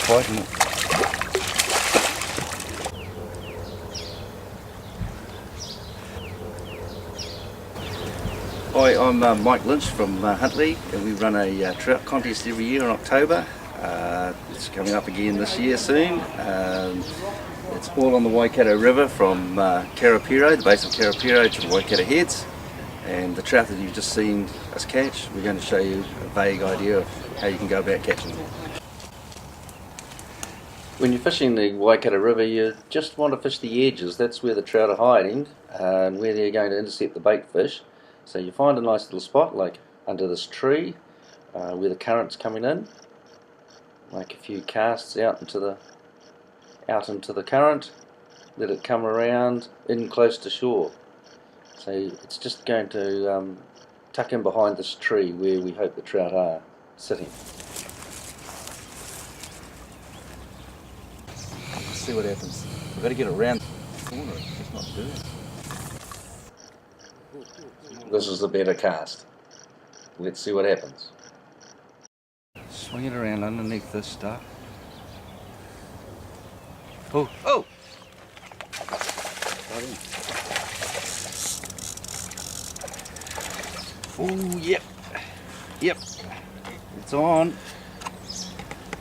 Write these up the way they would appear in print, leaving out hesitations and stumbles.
fighting it. Hi, I'm Mike Lynch from Huntley, and we run a trout contest every year in October. It's coming up again this year soon. It's all on the Waikato River from Karapiro, the base of Karapiro, to the Waikato Heads. And the trout that you've just seen us catch, we're going to show you a vague idea of how you can go about catching them. When you're fishing the Waikato River, you just want to fish the edges. That's where the trout are hiding and where they're going to intercept the bait fish. So you find a nice little spot like under this tree where the current's coming in. Make a few casts out into the current, let it come around in close to shore. So it's just going to tuck in behind this tree where we hope the trout are sitting. Let's see what happens. We've got to get around the corner, it's not doing it. This is the better cast. Let's see what happens. Swing it around underneath this stuff. Oh! Oh! Oh, yep. Yep. It's on.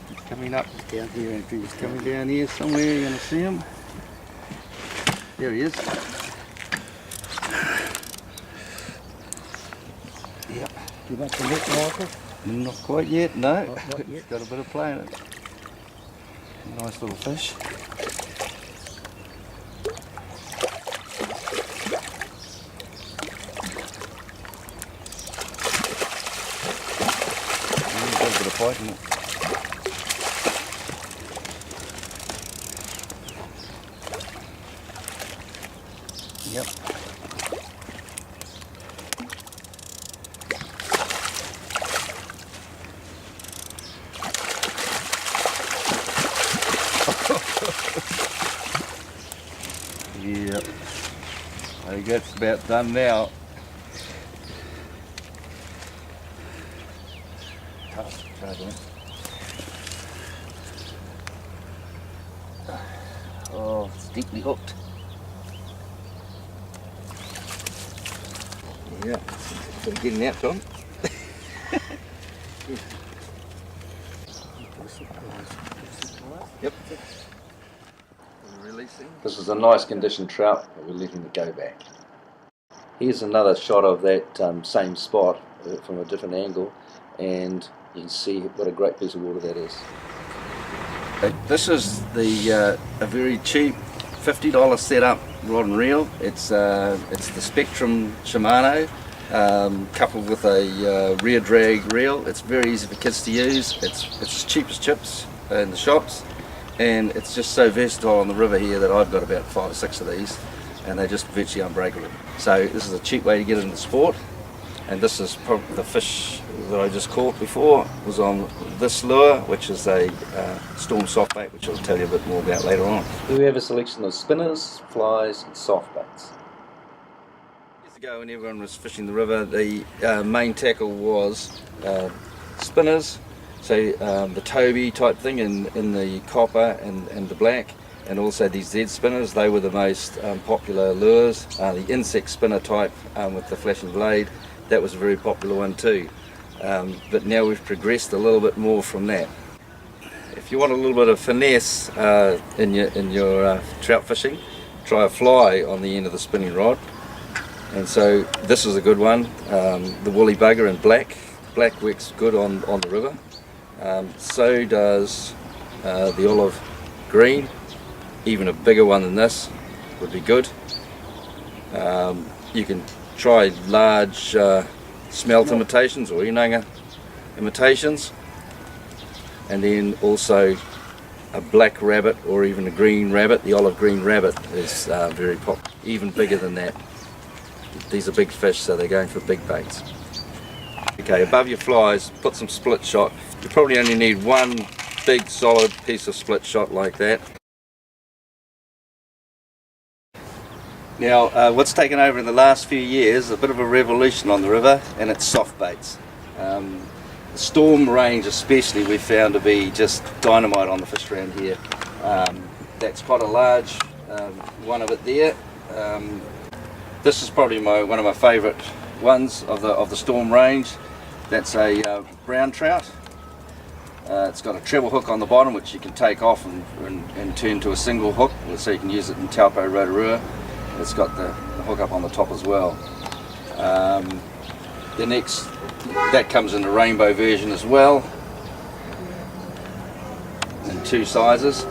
He's coming up. He's down here, Andrew. He's coming down here somewhere. You're going to see him. There he is. Yep. You want the net, Michael? Not quite yet, no. Not yet. Got a bit of play in it. Nice little fish. Got a bit of fight in it. Yep. Yep. I think that's about done now. Tough, oh, it's deeply hooked. Yeah, gotta get an outcome. Yep. This is a nice conditioned trout, but we're letting it go back. Here's another shot of that same spot from a different angle, and you can see what a great piece of water that is. This is the a very cheap $50 setup rod and reel. It's the Spectrum Shimano coupled with a rear drag reel. It's very easy for kids to use. It's as cheap as chips in the shops, and it's just so versatile on the river here that I've got about 5 or 6 of these, and they're just virtually unbreakable. So this is a cheap way to get into sport, and this is probably the fish that I just caught before was on this lure, which is a storm soft bait, which I'll tell you a bit more about later on. We have a selection of spinners, flies and soft baits. Years ago when everyone was fishing the river, the main tackle was spinners, so the Toby type thing in the copper and the black, and also these Z spinners. They were the most popular lures. The insect spinner type with the flashing blade, that was a very popular one too. But now we've progressed a little bit more from that. If you want a little bit of finesse in your trout fishing, try a fly on the end of the spinning rod. And so this is a good one, the woolly bugger in black. Black works good on the river. So does the olive green. Even a bigger one than this would be good. You can try large smelt imitations or inanga imitations, and then also a black rabbit or even a green rabbit. The olive green rabbit is very popular, even bigger than that. These are big fish, so they're going for big baits. Okay, above your flies, put some split shot. You probably only need one big solid piece of split shot like that. Now, what's taken over in the last few years, a bit of a revolution on the river, and it's soft baits. storm range especially we found to be just dynamite on the fish around here. That's quite a large one of it there. This is probably one of my favourite ones of the storm range. That's a brown trout. It's got a treble hook on the bottom which you can take off and turn to a single hook, so you can use it in taupo rotorua. It's got the hook up on the top as well. The next, that comes in the rainbow version as well, in 2 sizes.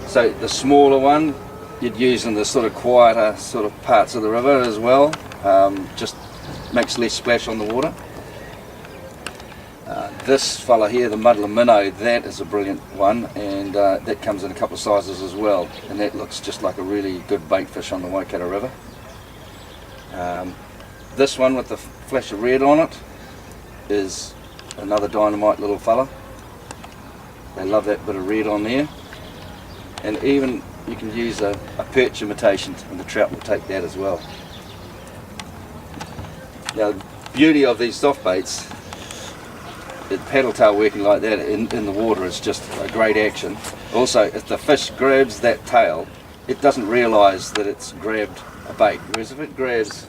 So the smaller one you'd use in the sort of quieter sort of parts of the river as well, just makes less splash on the water. This fella here, the muddler minnow, that is a brilliant one, and that comes in a couple of sizes as well, and that looks just like a really good bait fish on the Waikato River. This one with the flash of red on it is another dynamite little fella. They love that bit of red on there, and even you can use a perch imitation and the trout will take that as well. Now the beauty of these soft baits, the paddle tail working like that in the water is just a great action. Also, if the fish grabs that tail, it doesn't realise that it's grabbed a bait, whereas if it grabs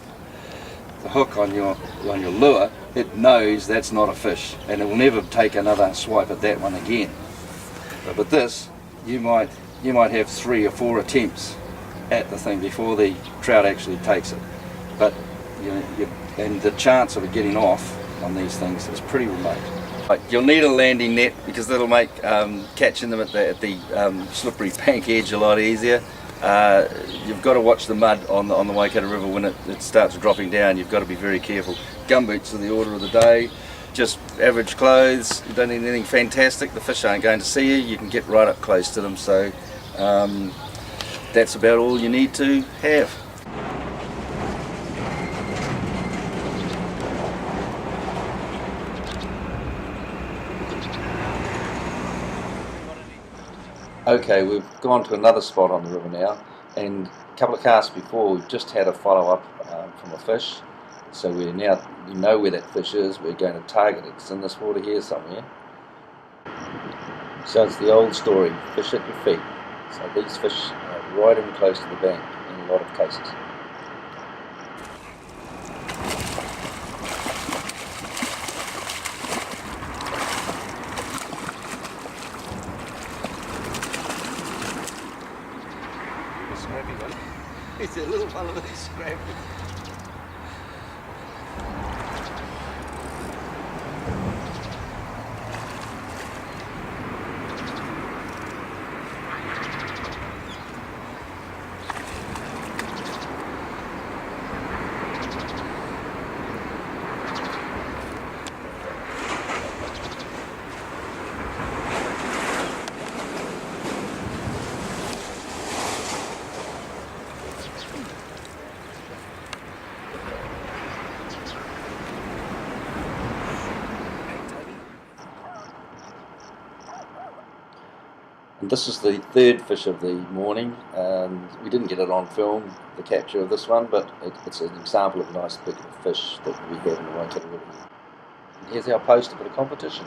the hook on your lure, it knows that's not a fish and it will never take another swipe at that one again. But with this, you might have 3 or 4 attempts at the thing before the trout actually takes it. But and the chance of it getting off on these things is pretty remote. You'll need a landing net because that'll make catching them at the slippery bank edge a lot easier. You've got to watch the mud on the Waikato River when it starts dropping down. You've got to be very careful. Gumboots are the order of the day. Just average clothes. You don't need anything fantastic. The fish aren't going to see you. You can get right up close to them. So that's about all you need to have. Okay, we've gone to another spot on the river now, and a couple of casts before we've just had a follow-up from a fish, so we know where that fish is. We're going to target it. It's in this water here somewhere. So it's the old story, fish at your feet. So these fish are right in close to the bank in a lot of cases. It's a little one of these scrappy. And this is the 3rd fish of the morning. We didn't get it on film, the capture of this one, but it's an example of a nice big fish that we have in the Waikato River. Here's our poster for the competition.